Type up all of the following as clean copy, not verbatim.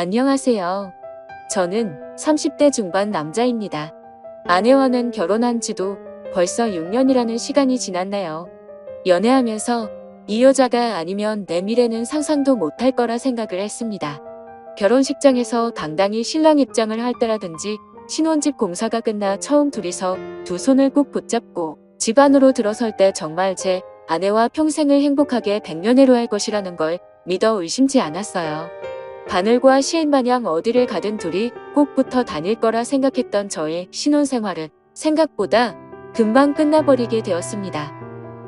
안녕하세요. 저는 30대 중반 남자입니다. 아내와는 결혼한 지도 벌써 6년이라는 시간이 지났네요. 연애하면서 이 여자가 아니면 내 미래는 상상도 못할 거라 생각을 했습니다. 결혼식장에서 당당히 신랑 입장을 할 때라든지 신혼집 공사가 끝나 처음 둘이서 두 손을 꼭 붙잡고 집 안으로 들어설 때 정말 제 아내와 평생을 행복하게 백년해로 할 것이라는 걸 믿어 의심치 않았어요. 바늘과 시인 마냥 어디를 가든 둘이 꼭 붙어 다닐 거라 생각했던 저의 신혼생활은 생각보다 금방 끝나버리게 되었습니다.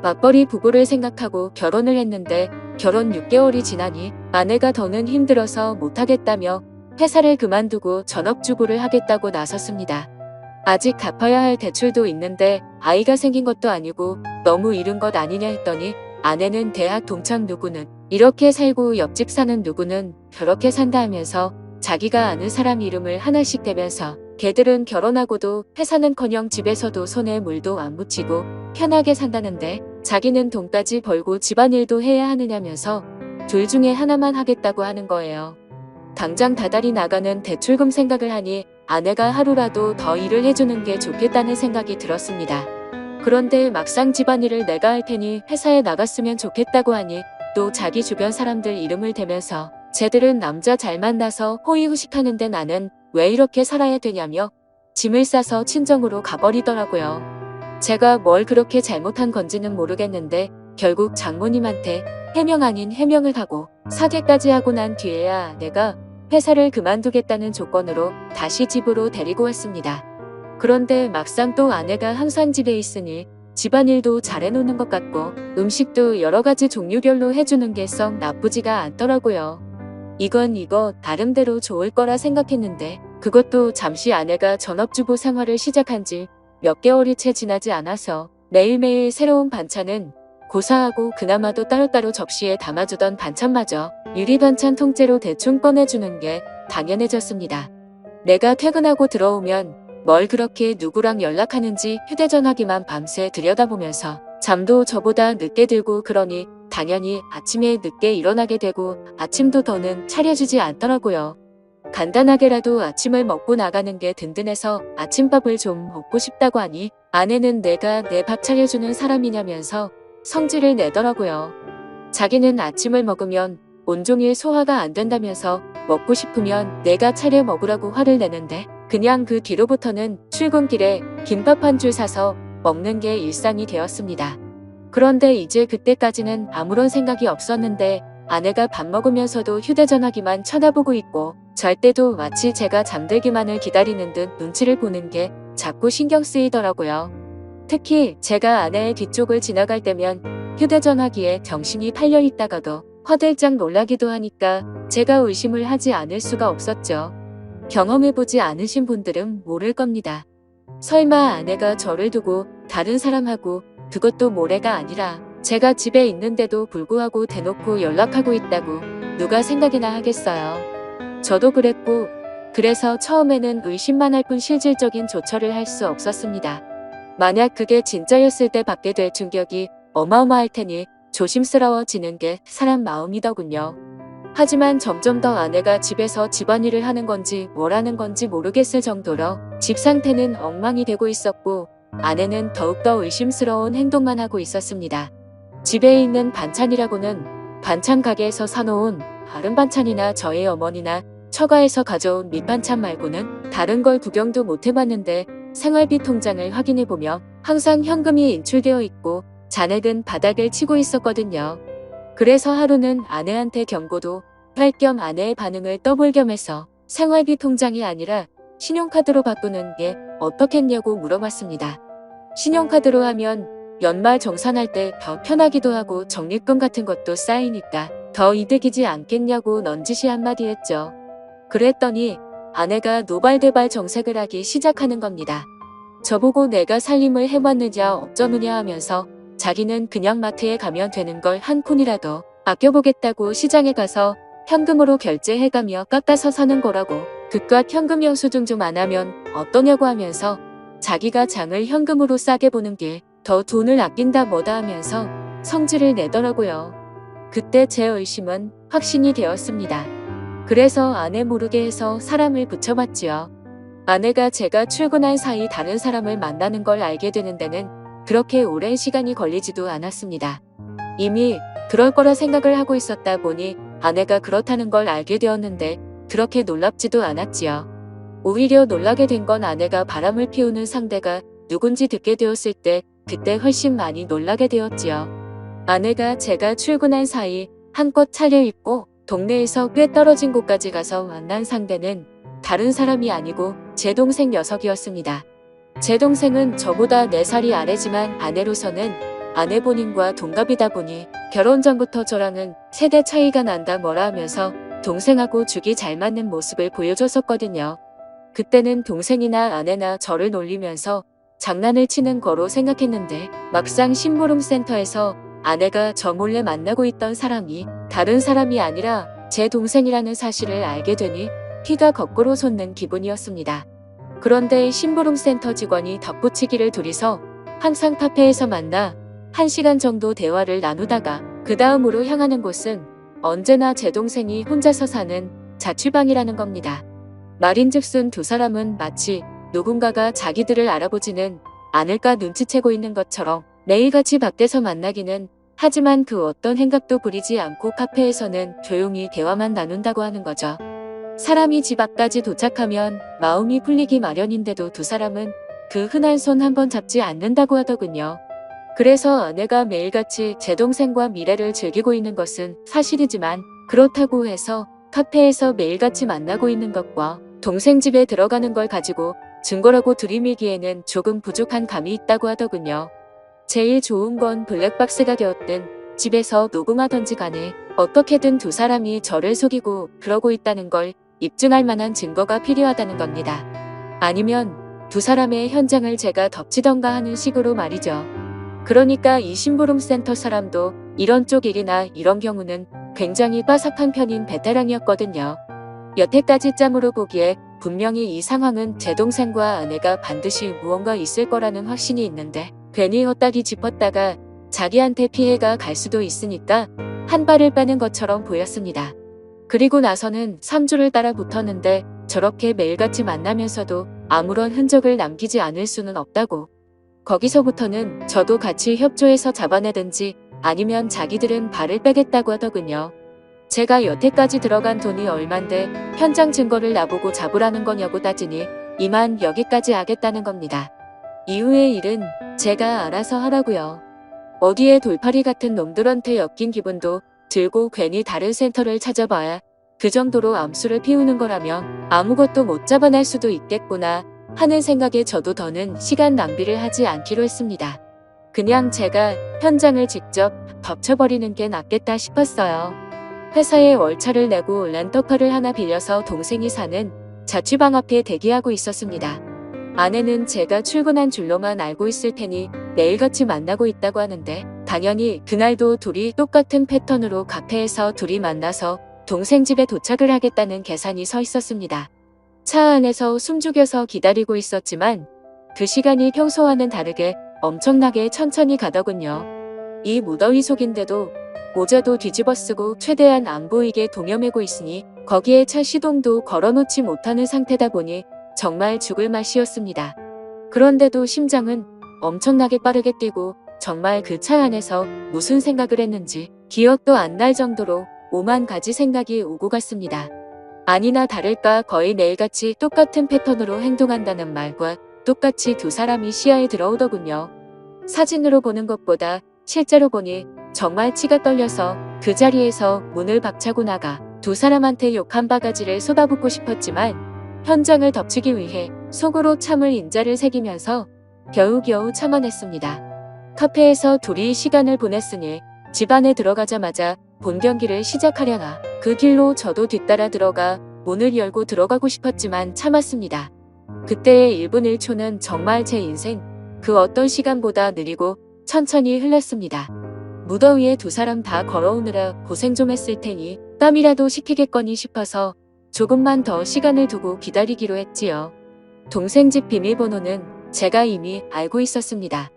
맞벌이 부부를 생각하고 결혼을 했는데 결혼 6개월이 지나니 아내가 더는 힘들어서 못하겠다며 회사를 그만두고 전업주부를 하겠다고 나섰습니다. 아직 갚아야 할 대출도 있는데 아이가 생긴 것도 아니고 너무 이른 것 아니냐 했더니 아내는 대학 동창 누구는 이렇게 살고 옆집 사는 누구는 저렇게 산다 하면서 자기가 아는 사람 이름을 하나씩 대면서 걔들은 결혼하고도 회사는커녕 집에서도 손에 물도 안 묻히고 편하게 산다는데 자기는 돈까지 벌고 집안일도 해야 하느냐면서 둘 중에 하나만 하겠다고 하는 거예요. 당장 다달이 나가는 대출금 생각을 하니 아내가 하루라도 더 일을 해주는 게 좋겠다는 생각이 들었습니다. 그런데 막상 집안일을 내가 할 테니 회사에 나갔으면 좋겠다고 하니 또 자기 주변 사람들 이름을 대면서 쟤들은 남자 잘 만나서 호의호식하는데 나는 왜 이렇게 살아야 되냐며 짐을 싸서 친정으로 가버리더라고요. 제가 뭘 그렇게 잘못한 건지는 모르겠는데 결국 장모님한테 해명 아닌 해명을 하고 사죄까지 하고 난 뒤에야 내가 회사를 그만두겠다는 조건으로 다시 집으로 데리고 왔습니다. 그런데 막상 또 아내가 항상 집에 있으니 집안일도 잘해놓는 것 같고 음식도 여러 가지 종류별로 해주는 게 썩 나쁘지가 않더라고요. 이거 나름대로 좋을 거라 생각했는데 그것도 잠시 아내가 전업주부 생활을 시작한 지 몇 개월이 채 지나지 않아서 매일매일 새로운 반찬은 고사하고 그나마도 따로따로 접시에 담아주던 반찬마저 유리반찬 통째로 대충 꺼내주는 게 당연해졌습니다. 내가 퇴근하고 들어오면 뭘 그렇게 누구랑 연락하는지 휴대전화기만 밤새 들여다보면서 잠도 저보다 늦게 들고 그러니 당연히 아침에 늦게 일어나게 되고 아침도 더는 차려주지 않더라고요. 간단하게라도 아침을 먹고 나가는 게 든든해서 아침밥을 좀 먹고 싶다고 하니 아내는 내가 내 밥 차려주는 사람이냐면서 성질을 내더라고요. 자기는 아침을 먹으면 온종일 소화가 안 된다면서 먹고 싶으면 내가 차려 먹으라고 화를 내는데 그냥 그 뒤로부터는 출근길에 김밥 한 줄 사서 먹는 게 일상이 되었습니다. 그런데 이제 그때까지는 아무런 생각이 없었는데 아내가 밥 먹으면서도 휴대전화기만 쳐다보고 있고 잘 때도 마치 제가 잠들기만을 기다리는 듯 눈치를 보는 게 자꾸 신경 쓰이더라고요. 특히 제가 아내의 뒤쪽을 지나갈 때면 휴대전화기에 정신이 팔려 있다가도 화들짝 놀라기도 하니까 제가 의심을 하지 않을 수가 없었죠. 경험해보지 않으신 분들은 모를 겁니다. 설마 아내가 저를 두고 다른 사람하고 그것도 모레가 아니라 제가 집에 있는데도 불구하고 대놓고 연락하고 있다고 누가 생각이나 하겠어요. 저도 그랬고 그래서 처음에는 의심만 할 뿐 실질적인 조처를 할 수 없었습니다. 만약 그게 진짜였을 때 받게 될 충격이 어마어마할 테니 조심스러워지는 게 사람 마음이더군요. 하지만 점점 더 아내가 집에서 집안일을 하는 건지 뭘 하는 건지 모르겠을 정도로 집 상태는 엉망이 되고 있었고 아내는 더욱더 의심스러운 행동만 하고 있었습니다. 집에 있는 반찬이라고는 반찬 가게에서 사놓은 다른 반찬이나 저희 어머니나 처가에서 가져온 밑반찬 말고는 다른 걸 구경도 못 해봤는데 생활비 통장을 확인해보며 항상 현금이 인출되어 있고 잔액은 바닥을 치고 있었거든요. 그래서 하루는 아내한테 경고도 할 겸 아내의 반응을 떠볼 겸해서 생활비 통장이 아니라 신용카드로 바꾸는 게 어떻겠냐고 물어봤습니다. 신용카드로 하면 연말 정산할 때 더 편하기도 하고 적립금 같은 것도 쌓이니까 더 이득이지 않겠냐고 넌지시 한마디 했죠. 그랬더니 아내가 노발대발 정색을 하기 시작하는 겁니다. 저보고 내가 살림을 해봤느냐 어쩌느냐 하면서 자기는 그냥 마트에 가면 되는 걸 한 푼이라도 아껴보겠다고 시장에 가서 현금으로 결제해가며 깎아서 사는 거라고 그깟 현금 영수증 좀 안 하면 어떠냐고 하면서 자기가 장을 현금으로 싸게 보는 게 더 돈을 아낀다 뭐다 하면서 성질을 내더라고요. 그때 제 의심은 확신이 되었습니다. 그래서 아내 모르게 해서 사람을 붙여봤지요. 아내가 제가 출근한 사이 다른 사람을 만나는 걸 알게 되는 데는 그렇게 오랜 시간이 걸리지도 않았습니다. 이미 그럴 거라 생각을 하고 있었다 보니 아내가 그렇다는 걸 알게 되었는데 그렇게 놀랍지도 않았지요. 오히려 놀라게 된 건 아내가 바람을 피우는 상대가 누군지 듣게 되었을 때 그때 훨씬 많이 놀라게 되었지요. 아내가 제가 출근한 사이 한껏 차려입고 동네에서 꽤 떨어진 곳까지 가서 만난 상대는 다른 사람이 아니고 제 동생 녀석이었습니다. 제 동생은 저보다 4살이 아래지만 아내로서는 아내 본인과 동갑이다 보니 결혼 전부터 저랑은 세대 차이가 난다 뭐라 하면서 동생하고 죽이 잘 맞는 모습을 보여줬었거든요. 그때는 동생이나 아내나 저를 놀리면서 장난을 치는 거로 생각했는데 막상 심부름센터에서 아내가 저 몰래 만나고 있던 사람이 다른 사람이 아니라 제 동생이라는 사실을 알게 되니 피가 거꾸로 솟는 기분이었습니다. 그런데 심부름센터 직원이 덧붙이기를 둘이서 항상 카페에서 만나 1시간 정도 대화를 나누다가 그 다음으로 향하는 곳은 언제나 제 동생이 혼자서 사는 자취방이라는 겁니다. 말인즉슨 두 사람은 마치 누군가가 자기들을 알아보지는 않을까 눈치채고 있는 것처럼 매일같이 밖에서 만나기는 하지만 그 어떤 행각도 부리지 않고 카페에서는 조용히 대화만 나눈다고 하는 거죠. 사람이 집 앞까지 도착하면 마음이 풀리기 마련인데도 두 사람은 그 흔한 손 한번 잡지 않는다고 하더군요. 그래서 아내가 매일같이 제 동생과 미래를 즐기고 있는 것은 사실이지만 그렇다고 해서 카페에서 매일같이 만나고 있는 것과 동생 집에 들어가는 걸 가지고 증거라고 들이밀기에는 조금 부족한 감이 있다고 하더군요. 제일 좋은 건 블랙박스가 되었든 집에서 녹음하던지 간에 어떻게든 두 사람이 저를 속이고 그러고 있다는 걸 입증할 만한 증거가 필요하다는 겁니다. 아니면 두 사람의 현장을 제가 덮치던가 하는 식으로 말이죠. 그러니까 이 심부름센터 사람도 이런 쪽 일이나 이런 경우는 굉장히 빠삭한 편인 베테랑이었거든요. 여태까지 짬으로 보기에 분명히 이 상황은 제 동생과 아내가 반드시 무언가 있을 거라는 확신이 있는데 괜히 헛다리 짚었다가 자기한테 피해가 갈 수도 있으니까 한 발을 빼는 것처럼 보였습니다. 그리고 나서는 3주를 따라 붙었는데 저렇게 매일같이 만나면서도 아무런 흔적을 남기지 않을 수는 없다고. 거기서부터는 저도 같이 협조해서 잡아내든지 아니면 자기들은 발을 빼겠다고 하더군요. 제가 여태까지 들어간 돈이 얼만데 현장 증거를 나보고 잡으라는 거냐고 따지니 이만 여기까지 하겠다는 겁니다. 이후의 일은 제가 알아서 하라고요. 어디에 돌팔이 같은 놈들한테 엮인 기분도 들고 괜히 다른 센터를 찾아봐야 그 정도로 암수를 피우는 거라면 아무것도 못 잡아낼 수도 있겠구나 하는 생각에 저도 더는 시간 낭비를 하지 않기로 했습니다. 그냥 제가 현장을 직접 덮쳐버리는 게 낫겠다 싶었어요. 회사에 월차를 내고 렌터카를 하나 빌려서 동생이 사는 자취방 앞에 대기하고 있었습니다. 아내는 제가 출근한 줄로만 알고 있을 테니 매일같이 만나고 있다고 하는데 당연히 그날도 둘이 똑같은 패턴으로 카페에서 둘이 만나서 동생 집에 도착을 하겠다는 계산이 서 있었습니다. 차 안에서 숨죽여서 기다리고 있었지만 그 시간이 평소와는 다르게 엄청나게 천천히 가더군요. 이 무더위 속인데도 모자도 뒤집어 쓰고 최대한 안 보이게 동여매고 있으니 거기에 차 시동도 걸어놓지 못하는 상태다 보니 정말 죽을 맛이었습니다. 그런데도 심장은 엄청나게 빠르게 뛰고 정말 그 차 안에서 무슨 생각을 했는지 기억도 안 날 정도로 오만 가지 생각이 오고 갔습니다. 아니나 다를까 거의 매일같이 똑같은 패턴으로 행동한다는 말과 똑같이 두 사람이 시야에 들어오더군요. 사진으로 보는 것보다 실제로 보니 정말 치가 떨려서 그 자리에서 문을 박차고 나가 두 사람한테 욕 한 바가지를 쏟아붓고 싶었지만 현장을 덮치기 위해 속으로 참을 인자를 새기면서 겨우겨우 참아냈습니다. 카페에서 둘이 시간을 보냈으니 집 안에 들어가자마자 본 경기를 시작하려나 그 길로 저도 뒤따라 들어가 문을 열고 들어가고 싶었지만 참았습니다. 그때의 1분 1초는 정말 제 인생 그 어떤 시간보다 느리고 천천히 흘렀습니다. 무더위에 두 사람 다 걸어오느라 고생 좀 했을 테니 땀이라도 식히겠거니 싶어서 조금만 더 시간을 두고 기다리기로 했지요. 동생 집 비밀번호는 제가 이미 알고 있었습니다.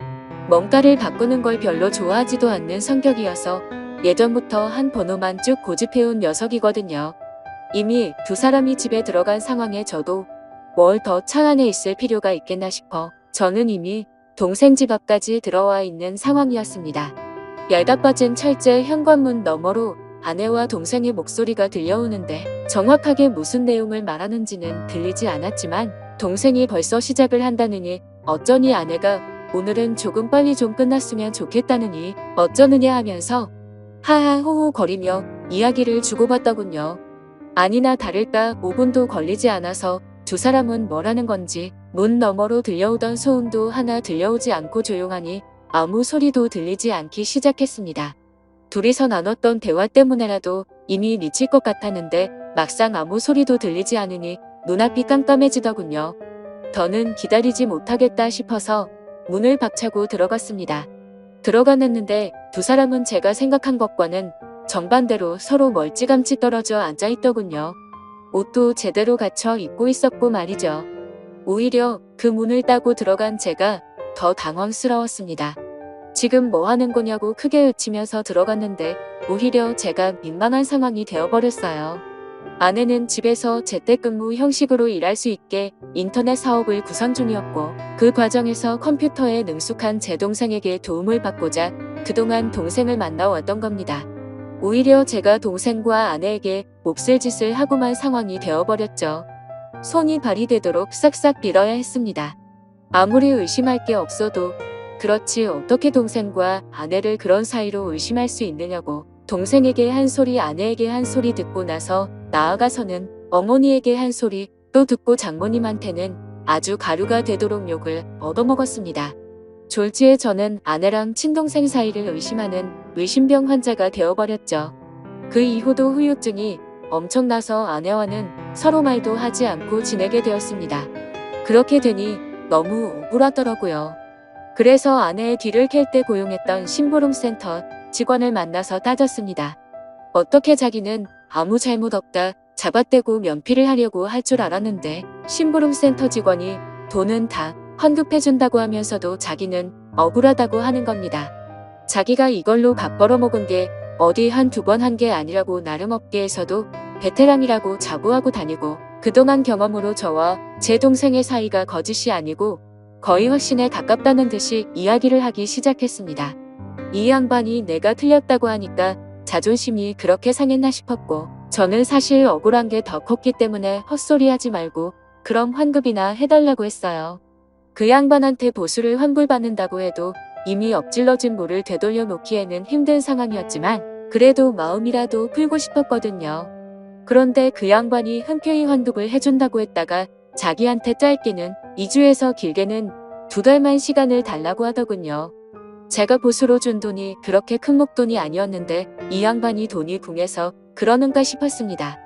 뭔가를 바꾸는 걸 별로 좋아하지도 않는 성격이어서 예전부터 한 번호만 쭉 고집해온 녀석이거든요. 이미 두 사람이 집에 들어간 상황에 저도 뭘 더 차 안에 있을 필요가 있겠나 싶어 저는 이미 동생 집 앞까지 들어와 있는 상황이었습니다. 얇아빠진 철제 현관문 너머로 아내와 동생의 목소리가 들려오는데 정확하게 무슨 내용을 말하는지는 들리지 않았지만 동생이 벌써 시작을 한다느니 어쩌니 아내가 오늘은 조금 빨리 좀 끝났으면 좋겠다느니 어쩌느냐 하면서 하하 호호 거리며 이야기를 주고받더군요. 아니나 다를까 5분도 걸리지 않아서 두 사람은 뭐라는 건지 문 너머로 들려오던 소음도 하나 들려오지 않고 조용하니 아무 소리도 들리지 않기 시작했습니다. 둘이서 나눴던 대화 때문에라도 이미 미칠 것 같았는데 막상 아무 소리도 들리지 않으니 눈앞이 깜깜해지더군요. 더는 기다리지 못하겠다 싶어서 문을 박차고 들어갔습니다. 들어갔는데 두 사람은 제가 생각한 것과는 정반대로 서로 멀찌감치 떨어져 앉아있더군요. 옷도 제대로 갖춰 입고 있었고 말이죠. 오히려 그 문을 따고 들어간 제가 더 당황스러웠습니다. 지금 뭐 하는 거냐고 크게 외치면서 들어갔는데 오히려 제가 민망한 상황이 되어버렸어요. 아내는 집에서 재택근무 형식으로 일할 수 있게 인터넷 사업을 구상 중이었고 그 과정에서 컴퓨터에 능숙한 제 동생에게 도움을 받고자 그동안 동생을 만나왔던 겁니다. 오히려 제가 동생과 아내에게 몹쓸 짓을 하고만 상황이 되어버렸죠. 손이 발이 되도록 싹싹 빌어야 했습니다. 아무리 의심할 게 없어도 그렇지 어떻게 동생과 아내를 그런 사이로 의심할 수 있느냐고 동생에게 한 소리 아내에게 한 소리 듣고 나서 나아가서는 어머니에게 한 소리 또 듣고 장모님한테는 아주 가루가 되도록 욕을 얻어먹었습니다. 졸지에 저는 아내랑 친동생 사이를 의심하는 의심병 환자가 되어버렸죠. 그 이후도 후유증이 엄청나서 아내와는 서로 말도 하지 않고 지내게 되었습니다. 그렇게 되니 너무 억울하더라고요. 그래서 아내의 뒤를 캘 때 고용했던 심부름센터 직원을 만나서 따졌습니다. 어떻게 자기는 아무 잘못 없다 잡아떼고 면피를 하려고 할 줄 알았는데 심부름센터 직원이 돈은 다 환급해준다고 하면서도 자기는 억울하다고 하는 겁니다. 자기가 이걸로 밥 벌어먹은 게 어디 한두 번 한 게 아니라고 나름 업계에서도 베테랑이라고 자부하고 다니고 그동안 경험으로 저와 제 동생의 사이가 거짓이 아니고 거의 확신에 가깝다는 듯이 이야기를 하기 시작했습니다. 이 양반이 내가 틀렸다고 하니까 자존심이 그렇게 상했나 싶었고 저는 사실 억울한 게 더 컸기 때문에 헛소리하지 말고 그럼 환급이나 해달라고 했어요. 그 양반한테 보수를 환불받는다고 해도 이미 엎질러진 물을 되돌려 놓기에는 힘든 상황이었지만 그래도 마음이라도 풀고 싶었거든요. 그런데 그 양반이 흔쾌히 환급을 해준다고 했다가 자기한테 짧게는 2주에서 길게는 2달만 시간을 달라고 하더군요. 제가 보수로 준 돈이 그렇게 큰 목돈이 아니었는데 이 양반이 돈이 궁해서 그러는가 싶었습니다.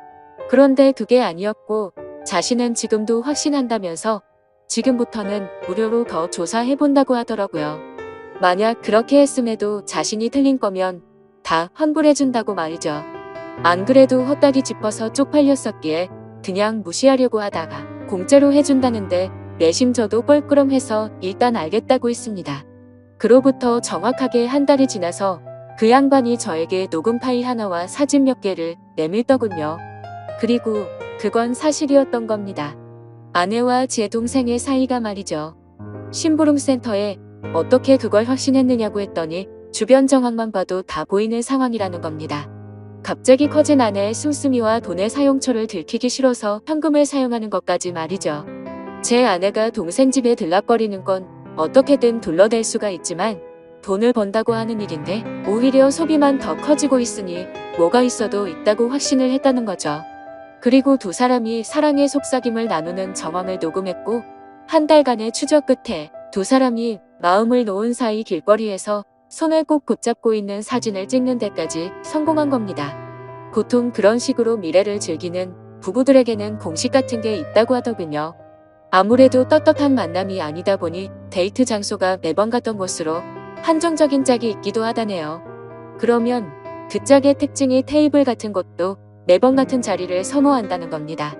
그런데 그게 아니었고 자신은 지금도 확신한다면서 지금부터는 무료로 더 조사해본다고 하더라고요. 만약 그렇게 했음에도 자신이 틀린 거면 다 환불해준다고 말이죠. 안 그래도 헛다리 짚어서 쪽팔렸었기에 그냥 무시하려고 하다가 공짜로 해준다는데 내심 저도 껄끄럼해서 일단 알겠다고 했습니다. 그로부터 정확하게 한 달이 지나서 그 양반이 저에게 녹음 파일 하나와 사진 몇 개를 내밀더군요. 그리고 그건 사실이었던 겁니다. 아내와 제 동생의 사이가 말이죠. 심부름센터에 어떻게 그걸 확신했느냐고 했더니 주변 정황만 봐도 다 보이는 상황이라는 겁니다. 갑자기 커진 아내의 씀씀이와 돈의 사용처를 들키기 싫어서 현금을 사용하는 것까지 말이죠. 제 아내가 동생 집에 들락거리는 건 어떻게든 둘러댈 수가 있지만 돈을 번다고 하는 일인데 오히려 소비만 더 커지고 있으니 뭐가 있어도 있다고 확신을 했다는 거죠. 그리고 두 사람이 사랑의 속삭임을 나누는 정황을 녹음했고 한 달간의 추적 끝에 두 사람이 마음을 놓은 사이 길거리에서 손을 꼭 붙잡고 있는 사진을 찍는 데까지 성공한 겁니다. 보통 그런 식으로 미래를 즐기는 부부들에게는 공식 같은 게 있다고 하더군요. 아무래도 떳떳한 만남이 아니다 보니 데이트 장소가 매번 갔던 곳으로 한정적인 짝이 있기도 하다네요. 그러면 그 짝의 특징이 테이블 같은 곳도 매번 같은 자리를 선호한다는 겁니다.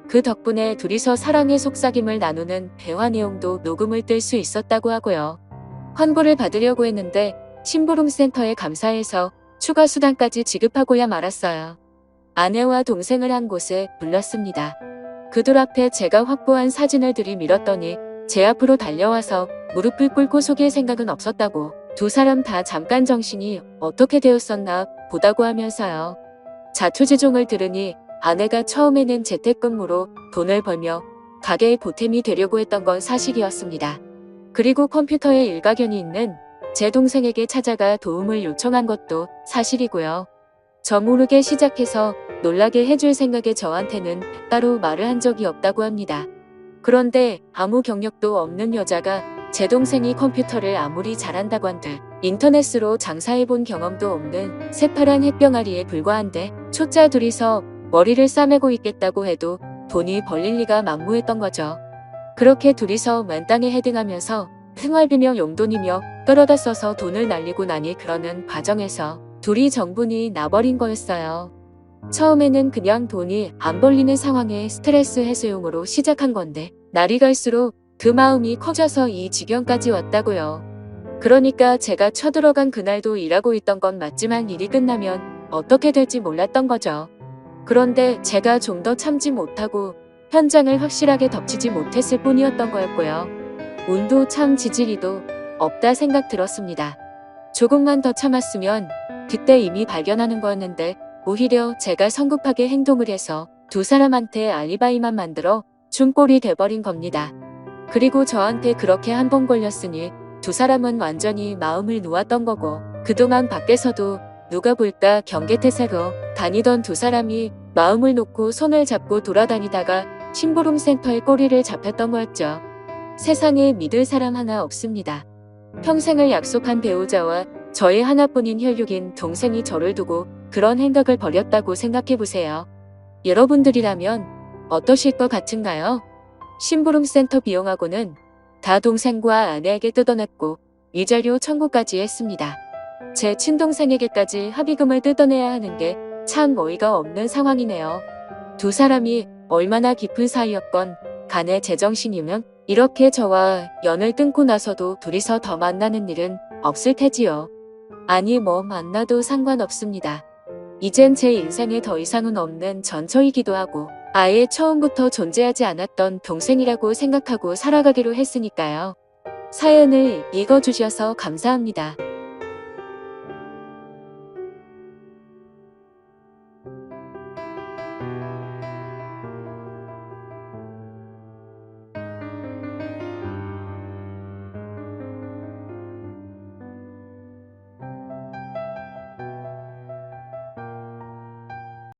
그 덕분에 둘이서 사랑의 속삭임을 나누는 대화 내용도 녹음을 뜰 수 있었다고 하고요. 환불을 받으려고 했는데 심부름센터에 감사해서 추가 수당까지 지급하고야 말았어요. 아내와 동생을 한 곳에 불렀습니다. 그들 앞에 제가 확보한 사진을 들이밀었더니 제 앞으로 달려와서 무릎을 꿇고 속일 생각은 없었다고, 두 사람 다 잠깐 정신이 어떻게 되었었나 보다고 하면서요. 자초지종을 들으니 아내가 처음에는 재택근무로 돈을 벌며 가게의 보탬이 되려고 했던 건 사실이었습니다. 그리고 컴퓨터에 일가견이 있는 제 동생에게 찾아가 도움을 요청한 것도 사실이고요. 저 모르게 시작해서 놀라게 해줄 생각에 저한테는 따로 말을 한 적이 없다고 합니다. 그런데 아무 경력도 없는 여자가 제 동생이 컴퓨터를 아무리 잘한다고 한들 인터넷으로 장사해본 경험도 없는 새파란 햇병아리에 불과한데 초짜 둘이서 머리를 싸매고 있겠다고 해도 돈이 벌릴 리가 만무했던 거죠. 그렇게 둘이서 맨땅에 헤딩하면서 생활비며 용돈이며 끌어다 써서 돈을 날리고 나니 그러는 과정에서 둘이 정분이 나버린 거였어요. 처음에는 그냥 돈이 안 벌리는 상황에 스트레스 해소용으로 시작한 건데 날이 갈수록 그 마음이 커져서 이 지경까지 왔다고요. 그러니까 제가 쳐들어간 그날도 일하고 있던 건 맞지만 일이 끝나면 어떻게 될지 몰랐던 거죠. 그런데 제가 좀 더 참지 못하고 현장을 확실하게 덮치지 못했을 뿐이었던 거였고요. 운도 참 지지리도 없다 생각 들었습니다. 조금만 더 참았으면 그때 이미 발견하는 거였는데 오히려 제가 성급하게 행동을 해서 두 사람한테 알리바이만 만들어 준 꼴이 돼버린 겁니다. 그리고 저한테 그렇게 한 번 걸렸으니 두 사람은 완전히 마음을 놓았던 거고 그동안 밖에서도 누가 볼까 경계태세로 다니던 두 사람이 마음을 놓고 손을 잡고 돌아다니다가 심부름 센터에 꼬리를 잡혔던 거였죠. 세상에 믿을 사람 하나 없습니다. 평생을 약속한 배우자와 저의 하나뿐인 혈육인 동생이 저를 두고 그런 행각을 벌였다고 생각해보세요. 여러분들이라면 어떠실 것 같은가요? 심부름 센터 비용하고는 다 동생과 아내에게 뜯어냈고 위자료 청구까지 했습니다. 제 친동생에게까지 합의금을 뜯어내야 하는 게 참 어이가 없는 상황이네요. 두 사람이 얼마나 깊은 사이였건 간에 제정신이면 이렇게 저와 연을 끊고 나서도 둘이서 더 만나는 일은 없을 테지요. 아니 뭐 만나도 상관없습니다. 이젠 제 인생에 더 이상은 없는 전처이기도 하고 아예 처음부터 존재하지 않았던 동생이라고 생각하고 살아가기로 했으니까요. 사연을 읽어주셔서 감사합니다.